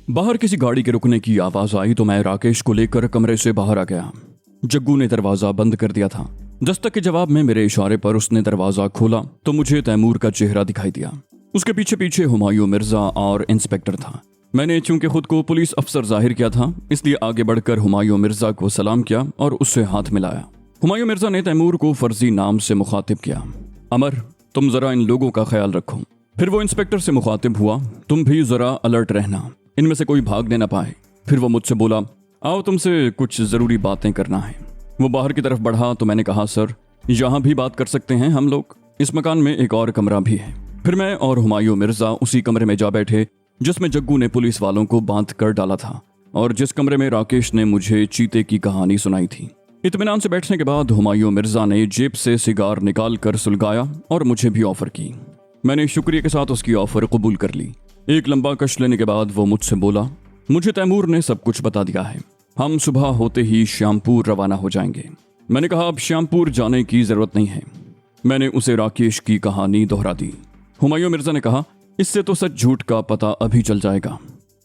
बाहर किसी गाड़ी के रुकने की आवाज आई तो मैं राकेश को लेकर कमरे से बाहर आ गया। जग्गू ने दरवाजा बंद कर दिया था। दस्तक के जवाब में मेरे इशारे पर उसने दरवाजा खोला तो मुझे तैमूर का चेहरा दिखाई दिया। उसके पीछे पीछे हुमायूं मिर्जा और इंस्पेक्टर था। मैंने चूंकि खुद को पुलिस अफसर जाहिर किया था, इसलिए आगे बढ़कर हुमायूं मिर्जा को सलाम किया और उससे हाथ मिलाया। हुमायूं मिर्जा ने तैमूर को फर्जी नाम से मुखातिब किया। अमर, तुम जरा इन लोगों का ख्याल रखो। फिर वो इंस्पेक्टर से मुखातिब हुआ, तुम भी जरा अलर्ट रहना, इनमें से कोई भागने न पाए। फिर वो मुझसे बोला, आओ तुमसे कुछ जरूरी बातें करना है। वो बाहर की तरफ बढ़ा तो मैंने कहा, सर यहाँ भी बात कर सकते हैं हम लोग, इस मकान में एक और कमरा भी है। फिर मैं और हुमायूं मिर्जा उसी कमरे में जा बैठे जिसमें जग्गू ने पुलिस वालों को बांध कर डाला था और जिस कमरे में राकेश ने मुझे चीते की कहानी सुनाई थी। इत्मीनान से बैठने के बाद हुमायूं मिर्जा ने जेब से सिगार निकाल कर सुलगाया और मुझे भी ऑफर की। मैंने शुक्रिया के साथ उसकी ऑफर कबूल कर ली। एक लंबा कश लेने के बाद वो मुझसे बोला, मुझे तैमूर ने सब कुछ बता दिया है, हम सुबह होते ही श्यामपुर रवाना हो जाएंगे। मैंने कहा, अब श्यामपुर जाने की जरूरत नहीं है। मैंने उसे राकेश की कहानी दोहरा दी। हुमायूं मिर्जा ने कहा, इससे तो सच झूठ का पता अभी चल जाएगा।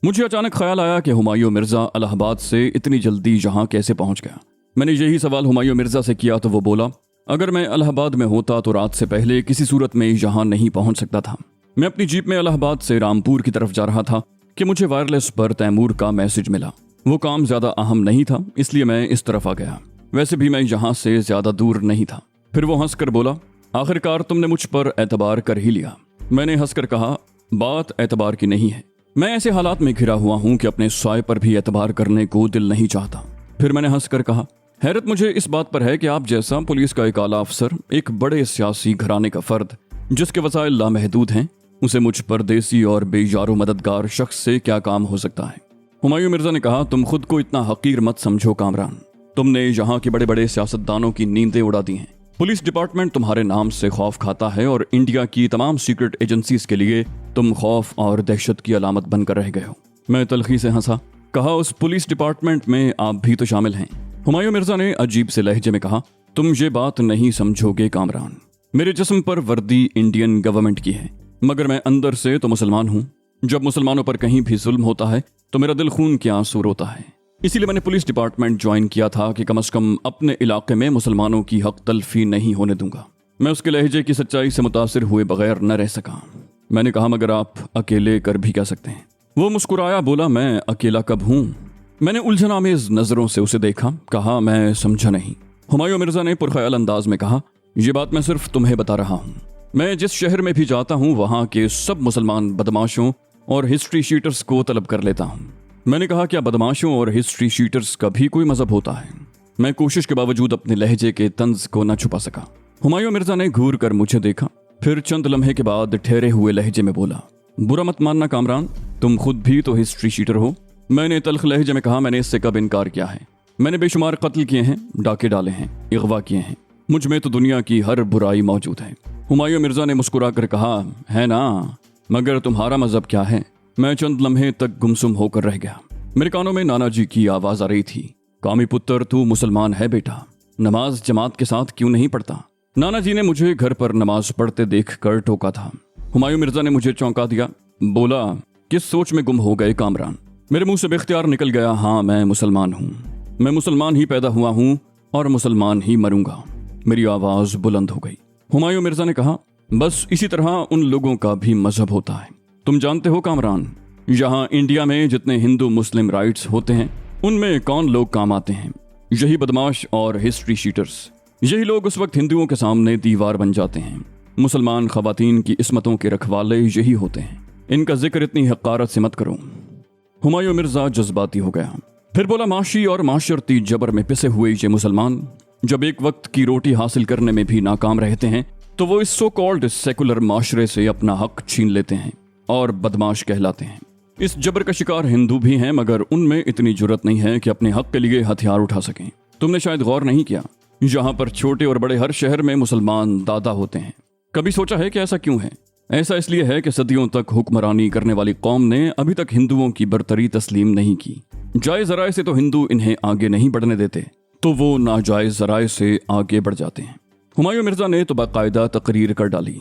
मुझे अचानक ख्याल आया कि हुमायूं मिर्जा इलाहाबाद से इतनी जल्दी यहाँ कैसे पहुंच गया। मैंने यही सवाल हुमायूं मिर्जा से किया तो वो बोला, अगर मैं इलाहाबाद में होता तो रात से पहले किसी सूरत में यहाँ नहीं पहुंच सकता था। मैं अपनी जीप में इलाहाबाद से रामपुर की तरफ जा रहा था कि मुझे वायरलेस पर तैमूर का मैसेज मिला। वो काम ज्यादा अहम नहीं था, इसलिए मैं इस तरफ आ गया। वैसे भी मैं यहाँ से ज्यादा दूर नहीं था। फिर वो हंसकर बोला, आखिरकार तुमने मुझ पर एतबार कर ही लिया। मैंने हंसकर कहा, बात एतबार की नहीं है, मैं ऐसे हालात में घिरा हुआ हूं कि अपने साय पर भी एतबार करने को दिल नहीं चाहता। फिर मैंने हंसकर कहा, हैरत मुझे इस बात पर है कि आप जैसा पुलिस का एक आला अफसर, एक बड़े सियासी घराने का फर्द जिसके वसाइल लामहदूद हैं, उसे मुझ परदेसी और बेयारो मददगार शख्स से क्या काम हो सकता है। हुमायूं मिर्जा ने कहा, तुम खुद को इतना हकीर मत समझो कामरान, तुमने यहाँ के बड़े बड़े सियासतदानों की नींदें उड़ा दी हैं। पुलिस डिपार्टमेंट तुम्हारे नाम से खौफ खाता है और इंडिया की तमाम सीक्रेट एजेंसीज के लिए तुम खौफ और दहशत की अलामत बनकर रह गए हो। मैं तलखी से हंसा, कहा, उस पुलिस डिपार्टमेंट में आप भी तो शामिल हैं। हुमायूं मिर्जा ने अजीब से लहजे में कहा, तुम ये बात नहीं समझोगे कामरान, मेरे जिस्म पर वर्दी इंडियन गवर्नमेंट की है, मगर मैं अंदर से तो मुसलमान हूँ। जब मुसलमानों पर कहीं भी जुल्म होता है तो मेरा दिल खून के आंसू रोता है। इसीलिए मैंने पुलिस डिपार्टमेंट ज्वाइन किया था कि कम से कम अपने इलाके में मुसलमानों की हक तलफी नहीं होने दूंगा। मैं उसके लहजे की सच्चाई से मुतासिर हुए बगैर न रह सका। मैंने कहा, मगर आप अकेले कर भी कह सकते हैं। वो मुस्कुराया, बोला, मैं अकेला कब हूँ? मैंने उलझन आमेज नजरों से उसे देखा, कहा, मैं समझा नहीं। हुमायूं मिर्जा ने पुरख्याल अंदाज में कहा, यह बात मैं सिर्फ तुम्हें बता रहा हूँ। मैं जिस शहर में भी जाता हूँ वहाँ के सब मुसलमान बदमाशों और हिस्ट्री शीटर्स को तलब कर लेता हूँ। मैंने कहा, क्या बदमाशों और हिस्ट्री शीटर्स का भी कोई मजहब होता है? मैं कोशिश के बावजूद अपने लहजे के तंज को न छुपा सका। हुमायूं मिर्जा ने घूर कर मुझे देखा, फिर चंद लम्हे के बाद ठहरे हुए लहजे में बोला, बुरा मत मानना कामरान, तुम खुद भी तो हिस्ट्री शीटर हो। मैंने तल्ख लहजे में कहा, मैंने इससे कब इनकार किया है। मैंने बेशुमार कत्ल किए हैं, डाके डाले हैं, अगवा किए हैं, मुझ में तो दुनिया की हर बुराई मौजूद है। हुमायूं मिर्जा ने मुस्कुरा कर कहा, है ना, मगर तुम्हारा मजहब क्या है? मैं चंद लम्हे तक गुमसुम होकर रह गया। मेरे कानों में नाना जी की आवाज आ रही थी, कामी पुत्र तू मुसलमान है बेटा, नमाज जमात के साथ क्यों नहीं पढ़ता? नाना जी ने मुझे घर पर नमाज पढ़ते देख कर टोका था। हुमायूं मिर्जा ने मुझे चौंका दिया, बोला, किस सोच में गुम हो गए कामरान? मेरे मुंह से बेख्तियार निकल गया, हाँ मैं मुसलमान हूँ, मैं मुसलमान ही पैदा हुआ हूँ और मुसलमान ही मरूंगा। मेरी आवाज बुलंद हो गई। हुमायूं मिर्जा ने कहा, बस इसी तरह उन लोगों का भी मजहब होता है। तुम जानते हो कामरान, यहाँ इंडिया में जितने हिंदू मुस्लिम राइट्स होते हैं उनमें कौन लोग काम आते हैं? यही बदमाश और हिस्ट्री शीटर्स। यही लोग उस वक्त हिंदुओं के सामने दीवार बन जाते हैं। मुसलमान खवातीन की इस्मतों के रखवाले यही होते हैं। इनका जिक्र इतनी हक़ारत से मत करो। हुमायूं मिर्जा जज्बाती हो गया। फिर बोला, माशी और माशरती जबर में पिसे हुए ये मुसलमान जब एक वक्त की रोटी हासिल करने में भी नाकाम रहते हैं तो वो इस सो कॉल्ड सेकुलर माशरे से अपना हक छीन लेते हैं और बदमाश कहलाते हैं। इस जबर का शिकार हिंदू भी हैं, मगर उनमें इतनी जुर्रत नहीं है कि अपने हक के लिए हथियार उठा सकें। तुमने शायद गौर नहीं किया, यहाँ पर छोटे और बड़े हर शहर में मुसलमान दादा होते हैं। कभी सोचा है कि ऐसा क्यों है? ऐसा इसलिए है कि सदियों तक हुक्मरानी करने वाली कौम ने अभी तक हिंदुओं की बरतरी तस्लीम नहीं की। जायज ज़राए से तो हिंदू इन्हें आगे नहीं बढ़ने देते, तो वो नाजायज ज़राए से आगे बढ़ जाते हैं। हुमायूं मिर्जा ने तो बाकायदा तकरीर कर डाली।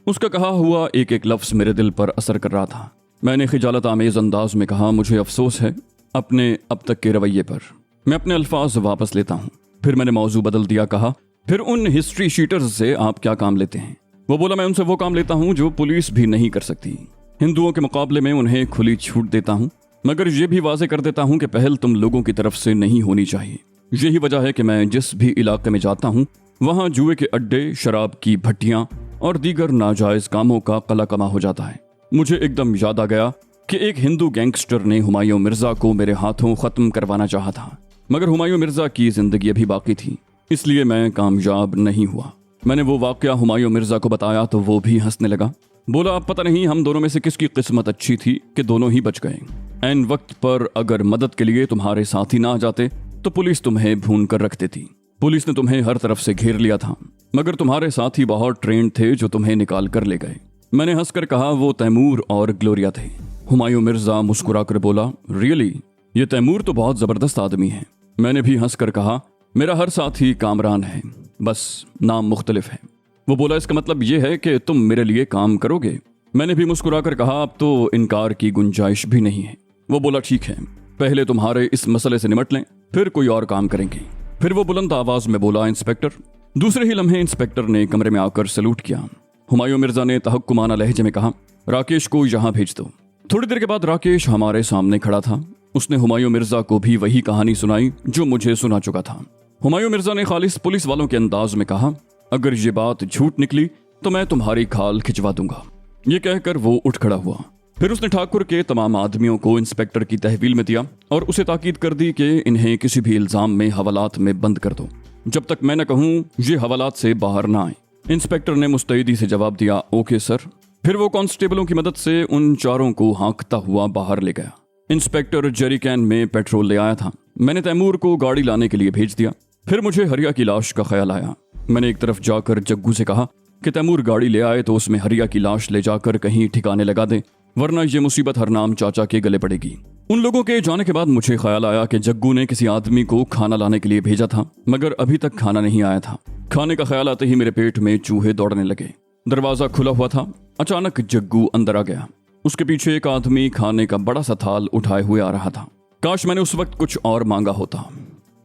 उसका कहा हुआ एक एक लफ्ज़ मेरे दिल पर असर कर रहा था। मैंने खिजालत आमेज अंदाज में कहा, मुझे अफसोस है अपने अब तक के रवैये पर। मैं अपने अल्फाज वापस लेता हूँ। फिर मैंने मौजू बदल दिया, कहा, फिर उन हिस्ट्री शीटर्स से आप क्या काम लेते हैं? वो बोला, मैं उनसे वो काम लेता हूँ जो पुलिस भी नहीं कर सकती। हिंदुओं के मुकाबले में उन्हें खुली छूट देता हूँ, मगर ये भी वाजे कर देता हूँ कि पहल तुम लोगों की तरफ से नहीं होनी चाहिए। यही वजह है कि मैं जिस भी इलाके में जाता हूँ वहाँ जुए के अड्डे, शराब की भट्टियाँ और दीगर नाजायज कामों का कला कमा हो जाता है। मुझे एकदम याद आ गया कि एक हिंदू गैंगस्टर ने हुमायूं मिर्जा को मेरे हाथों खत्म करवाना चाहा था, मगर हुमायूं मिर्जा की जिंदगी अभी बाकी थी, इसलिए मैं कामयाब नहीं हुआ। मैंने वो वाकया हुमायूं मिर्जा को बताया तो वो भी हंसने लगा। बोला, अब पता नहीं हम दोनों में से किसकी किस्मत अच्छी थी कि दोनों ही बच गए। ऐन वक्त पर अगर मदद के लिए तुम्हारे साथी ना आ जाते तो पुलिस तुम्हें भून कर रख देती। पुलिस ने तुम्हें हर तरफ से घेर लिया था, मगर तुम्हारे साथी बहुत ट्रेंड थे जो तुम्हें निकाल कर ले गए। मैंने हंसकर कहा, वो तैमूर और ग्लोरिया थे। हुमायूं मिर्जा मुस्कुराकर बोला, रियली? ये तैमूर तो बहुत जबरदस्त आदमी है। मैंने भी हंसकर कहा, मेरा हर साथी कामरान है, बस नाम मुख्तलिफ है। वो बोला, इसका मतलब ये है कि तुम मेरे लिए काम करोगे? मैंने भी मुस्कुराकर कहा, अब तो इनकार की गुंजाइश भी नहीं है। वो बोला, ठीक है, पहले तुम्हारे इस मसले से निमट लें, फिर कोई और काम करेंगे। फिर वो बुलंद आवाज में बोला, इंस्पेक्टर। दूसरे ही लम्हे इंस्पेक्टर ने कमरे में आकर सैल्यूट किया। हुमायूं मिर्जा ने तहक्कुमाना लहजे में कहा, राकेश को यहाँ भेज दो। थोड़ी देर के बाद राकेश हमारे सामने खड़ा था। उसने हुमायूं मिर्जा को भी वही कहानी सुनाई जो मुझे सुना चुका था। हुमायूं मिर्जा ने खालिस पुलिस वालों के अंदाज में कहा, अगर ये बात झूठ निकली तो मैं तुम्हारी खाल खिंचवा दूंगा। ये कहकर वो उठ खड़ा हुआ। फिर उसने ठाकुर के तमाम आदमियों को इंस्पेक्टर की तहवील में दिया और उसे ताकीद कर दी कि इन्हें किसी भी इल्जाम में हवालात में बंद कर दो, जब तक मैं न कहूं ये हवालात से बाहर ना आए। इंस्पेक्टर ने मुस्तैदी से जवाब दिया, ओके सर। फिर वो कांस्टेबलों की मदद से उन चारों को हाँकता हुआ बाहर ले गया। इंस्पेक्टर जेरिकैन में पेट्रोल ले आया था। मैंने तैमूर को गाड़ी लाने के लिए भेज दिया। फिर मुझे हरिया की लाश का ख्याल आया। मैंने एक तरफ जाकर जग्गू से कहा कि तैमूर गाड़ी ले आए तो उसमें हरिया की लाश ले जाकर कहीं ठिकाने लगा दे, वरना ये मुसीबत हरनाम चाचा के गले पड़ेगी। उन लोगों के जाने के बाद मुझे ख्याल आया कि जग्गू ने किसी आदमी को खाना लाने के लिए भेजा था, मगर अभी तक खाना नहीं आया था। खाने का ख्याल आते ही मेरे पेट में चूहे दौड़ने लगे। दरवाजा खुला हुआ था। अचानक जग्गू अंदर आ गया। उसके पीछे एक आदमी खाने का बड़ा सा थाल उठाए हुए आ रहा था। काश मैंने उस वक्त कुछ और मांगा होता।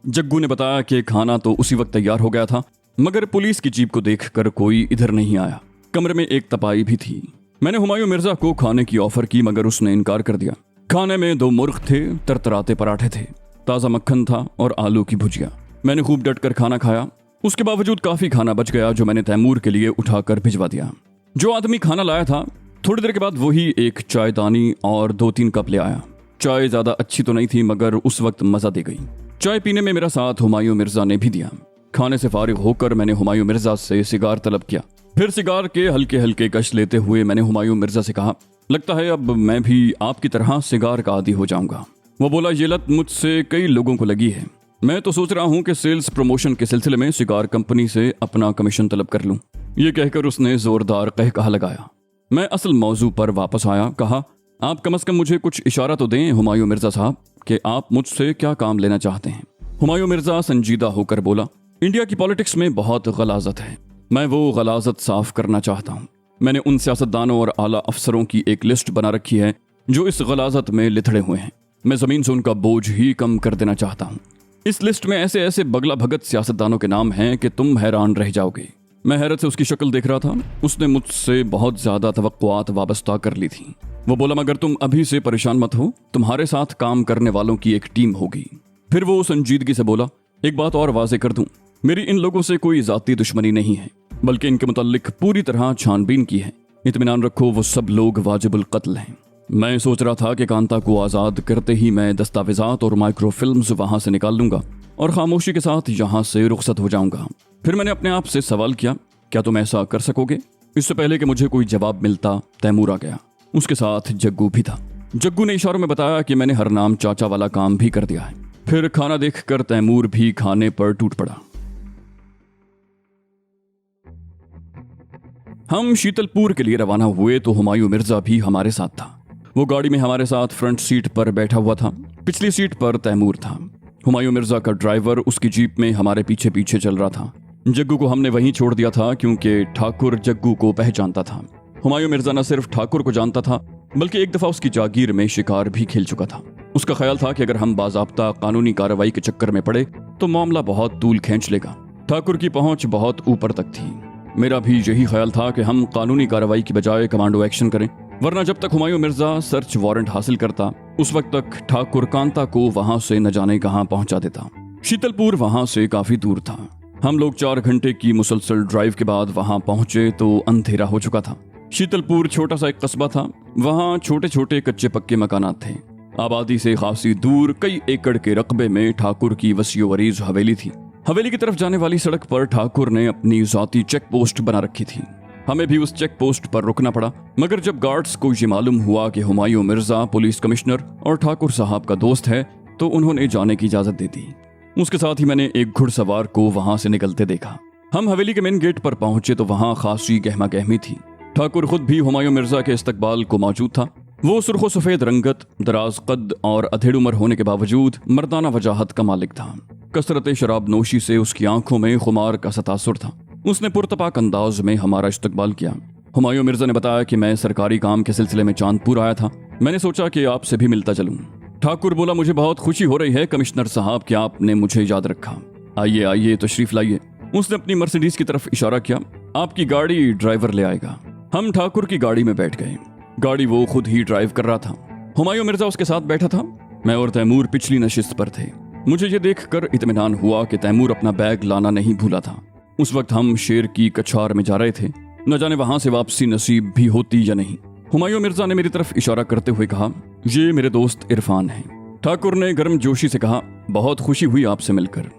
जग्गू ने बताया कि खाना तो उसी वक्त तैयार हो गया था, मगर पुलिस की जीप को देखकर कोई इधर नहीं आया। कमरे में एक तपाई भी थी। मैंने हुमायूं मिर्जा को खाने की ऑफर की, मगर उसने इनकार कर दिया। खाने में 2 मुर्ग थे, तरतराते पराठे थे, ताज़ा मक्खन था और आलू की भुजिया। मैंने खूब डटकर खाना खाया। उसके बावजूद काफी खाना बच गया जो मैंने तैमूर के लिए उठाकर भिजवा दिया। जो आदमी खाना लाया था थोड़ी देर के बाद वही एक चायदानी और 2-3 कप ले आया। चाय ज्यादा अच्छी तो नहीं थी, मगर उस वक्त मजा दे गई। चाय पीने में मेरा साथ हुमायूं मिर्जा ने भी दिया। खाने से फारिग होकर मैंने हुमायूं मिर्जा से सिगार तलब किया। फिर सिगार के हल्के हल्के कश लेते हुए मैंने हुमायूं मिर्जा से कहा, लगता है अब मैं भी आपकी तरह सिगार का आदी हो जाऊंगा। वो बोला, ये लत मुझसे कई लोगों को लगी है। मैं तो सोच रहा हूं कि सेल्स प्रमोशन के सिलसिले में सिगार कंपनी से अपना कमीशन तलब कर लूं। ये कहकर उसने जोरदार कहकहा लगाया। मैं असल मौजू पर वापस आया। कहा, आप कम से कम मुझे कुछ इशारा तो दें हुमायूं मिर्जा साहब कि आप मुझसे क्या काम लेना चाहते हैं। हुमायूं मिर्जा संजीदा होकर बोला, इंडिया की पॉलिटिक्स में बहुत गलाजत है। मैं वो गलाजत साफ करना चाहता हूँ। मैंने उन सियासतदानों और आला अफसरों की एक लिस्ट बना रखी है जो इस गलाजत में लिथड़े हुए हैं। मैं जमीन से उनका बोझ ही कम कर देना चाहता हूँ। इस लिस्ट में ऐसे ऐसे बगला भगत सियासतदानों के नाम हैं कि तुम हैरान रह जाओगे। मैं हैरत से उसकी शक्ल देख रहा था। उसने मुझसे बहुत ज्यादा तवक्कुआत वाबस्ता कर ली थी। वो बोला, मगर तुम अभी से परेशान मत हो, तुम्हारे साथ काम करने वालों की एक टीम होगी। फिर वो संजीदगी से बोला, एक बात और वाजे कर दूं, मेरी इन लोगों से कोई जाती दुश्मनी नहीं है, बल्कि इनके मुताल्लिक पूरी तरह छानबीन की है। इत्मीनान रखो, वो सब लोग वाजिबुल कत्ल हैं। मैं सोच रहा था कि कांता को आज़ाद करते ही मैं दस्तावेजात और माइक्रोफिल्म्स वहां से निकाल लूंगा और खामोशी के साथ यहाँ से रुखसत हो जाऊंगा। फिर मैंने अपने आप से सवाल किया, क्या तुम ऐसा कर सकोगे? इससे पहले कि मुझे कोई जवाब मिलता तैमूर आ गया। उसके साथ जग्गू भी था। जग्गू ने इशारों में बताया कि मैंने हरनाम चाचा वाला काम भी कर दिया है। फिर खाना देखकर तैमूर भी खाने पर टूट पड़ा। हम शीतलपुर के लिए रवाना हुए तो हुमायूं मिर्जा भी हमारे साथ था। वो गाड़ी में हमारे साथ फ्रंट सीट पर बैठा हुआ था। पिछली सीट पर तैमूर था। हुमायूं मिर्जा का ड्राइवर उसकी जीप में हमारे पीछे पीछे चल रहा था। जग्गू को हमने वहीं छोड़ दिया था क्योंकि ठाकुर जग्गू को पहचानता था। हुमायूं मिर्जा न सिर्फ ठाकुर को जानता था, बल्कि एक दफा उसकी जागीर में शिकार भी खेल चुका था। उसका ख्याल था कि अगर हम बाज़ाब्ता कानूनी कार्रवाई के चक्कर में पड़े तो मामला बहुत तूल खींच लेगा। ठाकुर की पहुंच बहुत ऊपर तक थी। मेरा भी यही ख्याल था कि हम कानूनी कार्रवाई की बजाय कमांडो एक्शन करें, वरना जब तक हुमायूं मिर्जा सर्च वारंट हासिल करता उस वक्त तक ठाकुर कांता को वहां से न जाने कहां पहुंचा देता। शीतलपुर वहां से काफी दूर था। हम लोग 4 घंटे की मुसलसल ड्राइव के बाद वहां पहुंचे तो अंधेरा हो चुका था। शीतलपुर छोटा सा एक कस्बा था। वहां छोटे छोटे कच्चे पक्के मकानात थे। आबादी से खासी दूर कई एकड़ के रकबे में ठाकुर की वसीओ वरीज हवेली थी। हवेली की तरफ जाने वाली सड़क पर ठाकुर ने अपनी जाती चेक पोस्ट बना रखी थी। हमें भी उस चेक पोस्ट पर रुकना पड़ा, मगर जब गार्ड्स को ये मालूम हुआ कि हुमायूं मिर्जा पुलिस कमिश्नर और ठाकुर साहब का दोस्त है तो उन्होंने जाने की इजाजत दे दी। उसके साथ ही मैंने एक घुड़सवार को वहां से निकलते देखा। हम हवेली के मेन गेट पर पहुंचे तो वहां खासी गहमा गहमी थी। ठाकुर खुद भी हुमायूं मिर्जा के इस्तकबाल को मौजूद था। वो सुर्खो सफेद रंगत, दराज कद और अधेड़ उम्र होने के बावजूद मर्दाना वजाहत का मालिक था। कसरत शराब नोशी से उसकी आंखों में खुमार का सतासुर था। उसने पुरतपाक अंदाज में हमारा इस्तकबाल किया। हुमायूं मिर्जा ने बताया कि मैं सरकारी काम के सिलसिले में चांदपुर आया था। मैंने सोचा कि आपसे भी मिलता चलूं। ठाकुर बोला, मुझे बहुत खुशी हो रही है कमिश्नर साहब कि आपने मुझे याद रखा। आइए आइए तशरीफ लाइए। उसने अपनी मर्सिडीज की तरफ इशारा किया। आपकी गाड़ी ड्राइवर ले आएगा। हम ठाकुर की गाड़ी में बैठ गए। गाड़ी वो खुद ही ड्राइव कर रहा था। हुमायूं मिर्जा उसके साथ बैठा था। मैं और तैमूर पिछली नशिस्त पर थे। मुझे ये देखकर इत्मीनान हुआ कि तैमूर अपना बैग लाना नहीं भूला था। उस वक्त हम शेर की कछार में जा रहे थे। न जाने वहां से वापसी नसीब भी होती या नहीं। हुमायूं मिर्जा ने मेरी तरफ इशारा करते हुए कहा, ये मेरे दोस्त इरफान हैं। ठाकुर ने गर्म जोशी से कहा, बहुत खुशी हुई आपसे मिलकर।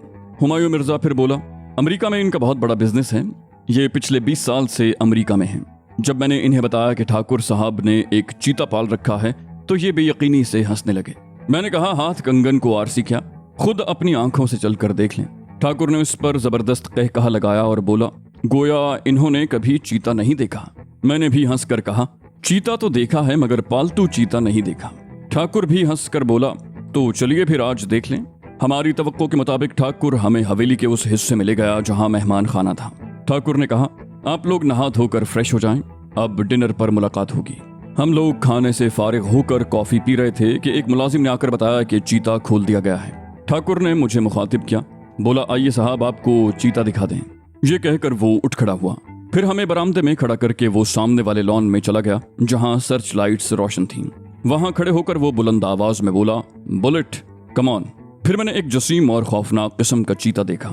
हुमायूं मिर्जा फिर बोला, अमेरिका में इनका बहुत बड़ा बिजनेस है। ये पिछले 20 साल से अमेरिका में हैं। जब मैंने इन्हें बताया कि ठाकुर साहब ने एक चीता पाल रखा है तो ये बेयकीनी से हंसने लगे। मैंने कहा, हाथ कंगन को आरसी क्या, खुद अपनी आंखों से चलकर देख लें। ठाकुर ने उस पर जबरदस्त कहकहा लगाया और बोला, गोया इन्होंने कभी चीता नहीं देखा। मैंने भी हंसकर कहा, चीता तो देखा है मगर पालतू चीता नहीं देखा। ठाकुर भी हंसकर बोला, तो चलिए फिर आज देख लें। हमारी तवक्को के मुताबिक ठाकुर हमें हवेली के उस हिस्से में ले गया जहां मेहमान खाना था। ठाकुर ने कहा, आप लोग नहा धोकर फ्रेश हो जाएं, अब डिनर पर मुलाकात होगी। हम लोग खाने से फारिग होकर कॉफी पी रहे थे कि एक मुलाजिम ने आकर बताया कि चीता खोल दिया गया है। ठाकुर ने मुझे मुखातिब किया, बोला, आइए साहब आपको चीता दिखा दें। ये कहकर वो उठ खड़ा हुआ। फिर हमें बरामदे में खड़ा करके वो सामने वाले लॉन में चला गया जहां सर्च लाइट्स रोशन थीं। वहां खड़े होकर वो बुलंद आवाज में बोला, बुलेट कम ऑन। फिर मैंने एक जसीम और खौफनाक किस्म का चीता देखा।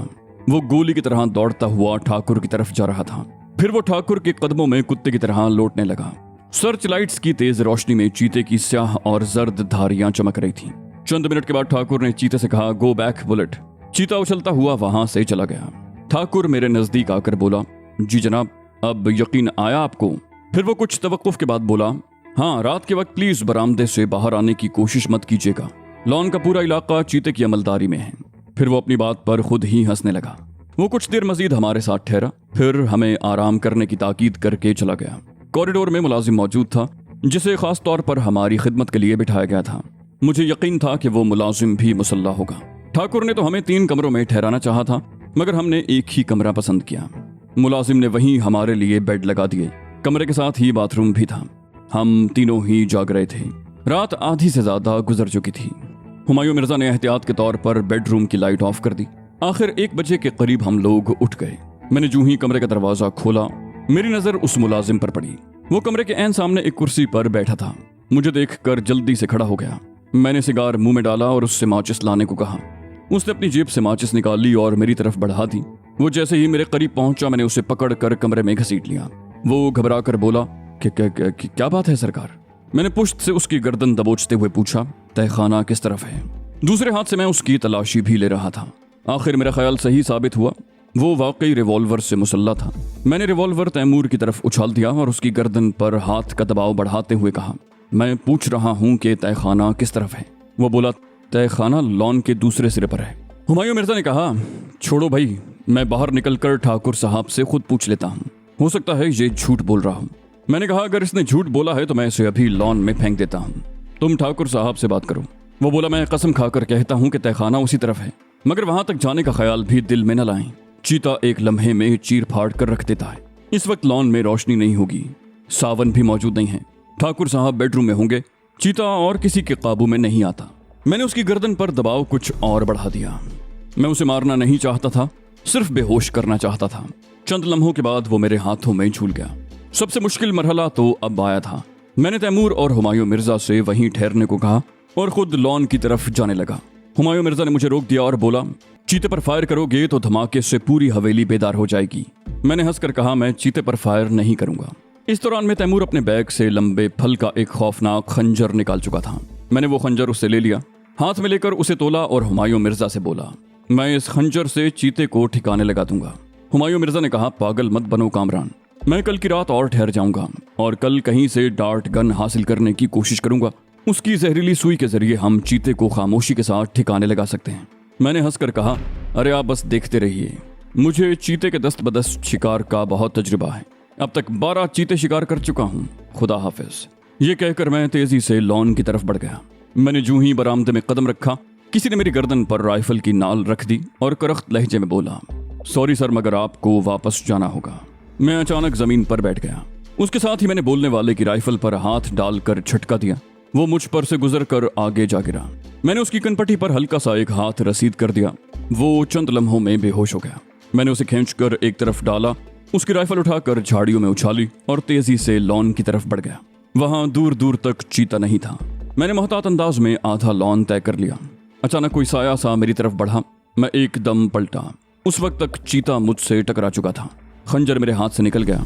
वो गोली की तरह दौड़ता हुआ ठाकुर की तरफ जा रहा था। फिर वो ठाकुर के कदमों में कुत्ते की तरह लौटने लगा। सर्च लाइट्स की तेज रोशनी में चीते की स्याह और जर्द धारियां चमक रही थीं। चंद मिनट के बाद ठाकुर ने चीते से कहा, गो बैक बुलेट। चीता उछलता हुआ वहां से चला गया। ठाकुर मेरे नजदीक आकर बोला, जी जनाब, अब यकीन आया आपको? फिर वो कुछ तवक्कुफ के बाद बोला, हाँ, रात के वक्त प्लीज बरामदे से बाहर आने की कोशिश मत कीजिएगा। लॉन का पूरा इलाका चीते की अमलदारी में है। फिर वो अपनी बात पर खुद ही हंसने लगा। वो कुछ देर मजीद हमारे साथ ठहरा, फिर हमें आराम करने की ताकीद करके चला गया। कॉरिडोर में मुलाजिम मौजूद था जिसे खास तौर पर हमारी खिदमत के लिए बिठाया गया था। मुझे यकीन था कि वो मुलाजिम भी मुसल्ला होगा। ठाकुर ने तो हमें 3 कमरों में ठहराना चाहा था, मगर हमने एक ही कमरा पसंद किया। मुलाजिम ने वहीं हमारे लिए बेड लगा दिए। कमरे के साथ ही बाथरूम भी था। हम तीनों ही जाग रहे थे। रात आधी से ज्यादा गुजर चुकी थी। हुमायूं मिर्जा ने एहतियात के तौर पर बेडरूम की लाइट ऑफ कर दी। आखिर 1 बजे के करीब हम लोग उठ गए। मैंने जूं ही कमरे का दरवाजा खोला, मेरी नजर उस मुलाजिम पर पड़ी। वो कमरे के ऐन सामने एक कुर्सी पर बैठा था। मुझे देखकर जल्दी से खड़ा हो गया। मैंने सिगार मुंह में डाला और उससे माचिस लाने को कहा। उसने अपनी जेब से माचिस निकाली और मेरी तरफ बढ़ा दी। वो जैसे ही मेरे करीब पहुंचा, मैंने उसे पकड़कर कमरे में घसीट लिया। वो घबरा कर बोला, क्या बात है सरकार? मैंने पुश्त से उसकी गर्दन दबोचते हुए पूछा, तहखाना किस तरफ है? दूसरे हाथ से मैं उसकी तलाशी भी ले रहा था। आखिर मेरा ख्याल सही साबित हुआ। वो वाकई रिवॉल्वर से मुसल्ला था। मैंने रिवॉल्वर तैमूर की तरफ उछाल दिया और उसकी गर्दन पर हाथ का दबाव बढ़ाते हुए कहा, मैं पूछ रहा हूं कि तहखाना किस तरफ है? वो बोला, तहखाना लॉन के दूसरे सिरे पर है। हुमायूं मिर्जा ने कहा, छोड़ो भाई, मैं बाहर निकलकर ठाकुर साहब से खुद पूछ लेता हूँ। हो सकता है ये झूठ बोल रहा हूँ। मैंने कहा, अगर इसने झूठ बोला है तो मैं इसे अभी लॉन में फेंक देता हूँ। तुम ठाकुर साहब से बात करो। वो बोला, मैं कसम खाकर कहता हूँ कि तहखाना उसी तरफ है, मगर वहां तक जाने का ख्याल भी दिल में न लाएं। चीता एक लम्हे में चीर फाड़ कर रख देता है। इस वक्त लॉन में रोशनी नहीं होगी। सावन भी मौजूद नहीं है। ठाकुर साहब बेडरूम में होंगे। चीता और किसी के काबू में नहीं आता। मैंने उसकी गर्दन पर दबाव कुछ और बढ़ा दिया। मैं उसे मारना नहीं चाहता था, सिर्फ बेहोश करना चाहता था। चंद लम्हों के बाद वो मेरे हाथों में झूल गया। सबसे मुश्किल मरहला तो अब आया था। मैंने तैमूर और हुमायूं मिर्जा से वहीं ठहरने को कहा और खुद लॉन की तरफ जाने लगा। हुमायूं मिर्जा ने मुझे रोक दिया और बोला, चीते पर फायर करोगे तो धमाके से पूरी हवेली बेदार हो जाएगी। मैंने हंसकर कहा, मैं चीते पर फायर नहीं करूंगा। इस दौरान में तैमूर अपने बैग से लंबे फल का एक खौफनाक खंजर निकाल चुका था। मैंने वो खंजर उससे ले लिया, हाथ में लेकर उसे तोला और हुमायूं मिर्जा से बोला, मैं इस खंजर से चीते को ठिकाने लगा दूंगा। हुमायूं मिर्जा ने कहा, पागल मत बनो कामरान, मैं कल की रात और ठहर जाऊंगा और कल कहीं से डार्ट गन हासिल करने की कोशिश करूंगा। उसकी जहरीली सुई के जरिए हम चीते को खामोशी के साथ ठिकाने लगा सकते हैं। मैंने हंसकर कहा, अरे आप बस देखते रहिए, मुझे चीते के दस्त बदस्त शिकार का बहुत तजुर्बा है। अब तक 12 चीते शिकार कर चुका हूँ। खुदा हाफिज। ये कहकर मैं तेजी से लॉन की तरफ बढ़ गया। मैंने जूं ही बरामदे में कदम रखा, किसी ने मेरी गर्दन पर राइफल की नाल रख दी और करख्त लहजे में बोला, सॉरी सर, मगर आपको वापस जाना होगा। मैं अचानक जमीन पर बैठ गया। उसके साथ ही मैंने बोलने वाले की राइफल पर हाथ डालकर झटका दिया। वो मुझ पर से गुजर कर आगे जा गिरा। मैंने उसकी कनपट्टी पर हल्का सा एक हाथ रसीद कर दिया। वो चंद लम्हों में बेहोश हो गया। मैंने उसे खींचकर एक तरफ डाला, उसकी राइफल उठाकर झाड़ियों में उछाली और तेजी से लॉन की तरफ बढ़ गया। वहां दूर दूर तक चीता नहीं था। मैंने मोहतात अंदाज में आधा लॉन तय कर लिया। अचानक कोई साया सा मेरी तरफ बढ़ा। मैं एकदम पलटा। उस वक्त तक चीता मुझसे टकरा चुका था। खंजर मेरे हाथ से निकल गया।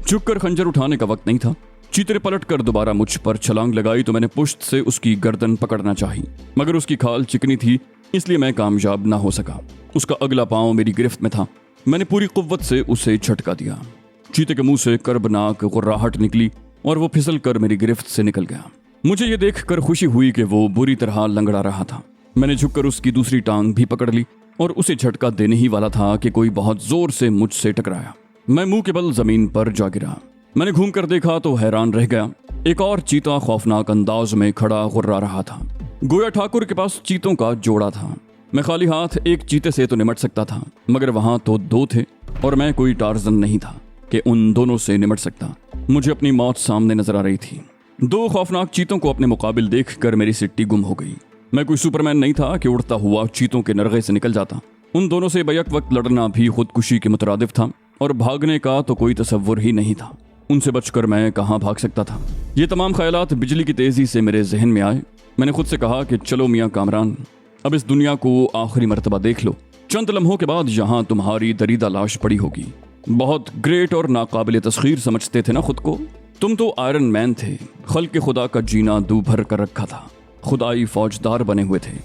झुककर खंजर उठाने का वक्त नहीं था। चीते ने पलटकर दोबारा मुझ पर छलांग लगाई तो मैंने पुश्त से उसकी गर्दन पकड़ना चाही, मगर उसकी खाल चिकनी थी, इसलिए मैं कामयाब ना हो सका। उसका अगला पांव मेरी गिरफ्त में था। मैंने पूरी कुव्वत से उसे झटका दिया। चीते के मुंह से कर्बनाक गुर्राहट निकली और वो फिसल कर मेरी गिरफ्त से निकल गया। मुझे ये देखकर खुशी हुई कि वो बुरी तरह लंगड़ा रहा था। मैंने झुककर उसकी दूसरी टांग भी पकड़ ली और उसे झटका देने ही वाला था कि कोई बहुत जोर से मुझसे टकराया। मैं मुंह के बल जमीन पर जा गिरा। मैंने घूम कर देखा तो हैरान रह गया। एक और चीता खौफनाक अंदाज में खड़ा गुर्रा रहा था। गोया ठाकुर के पास चीतों का जोड़ा था। मैं खाली हाथ एक चीते से तो निमट सकता था, मगर वहां तो 2 थे और मैं कोई टार्जन नहीं था कि उन दोनों से निमट सकता। मुझे अपनी मौत सामने नजर आ रही थी। 2 खौफनाक चीतों को अपने मुकाबिल देखकर मेरी सिट्टी गुम हो गई। मैं कोई सुपरमैन नहीं था कि उड़ता हुआ चीतों के नरगे से निकल जाता। उन दोनों से बैक वक्त लड़ना भी खुदकुशी के मुतरादिफ था और भागने का तो कोई तसव्वुर ही नहीं था। उनसे बचकर मैं कहाँ भाग सकता था। ये तमाम ख्यालात बिजली की तेजी से मेरे जहन में आए। मैंने खुद से कहा कि चलो मियाँ कामरान, अब इस दुनिया को आखिरी मर्तबा देख लो। चंद लम्हों के बाद यहाँ तुम्हारी दरीदा लाश पड़ी होगी। बहुत ग्रेट और नाकाबिल तस्खीर समझते थे ना खुद को। तुम तो आयरन मैन थे, खल्क़ खुदा का जीना दू भर कर रखा था, खुदाई फौजदार बने हुए थे।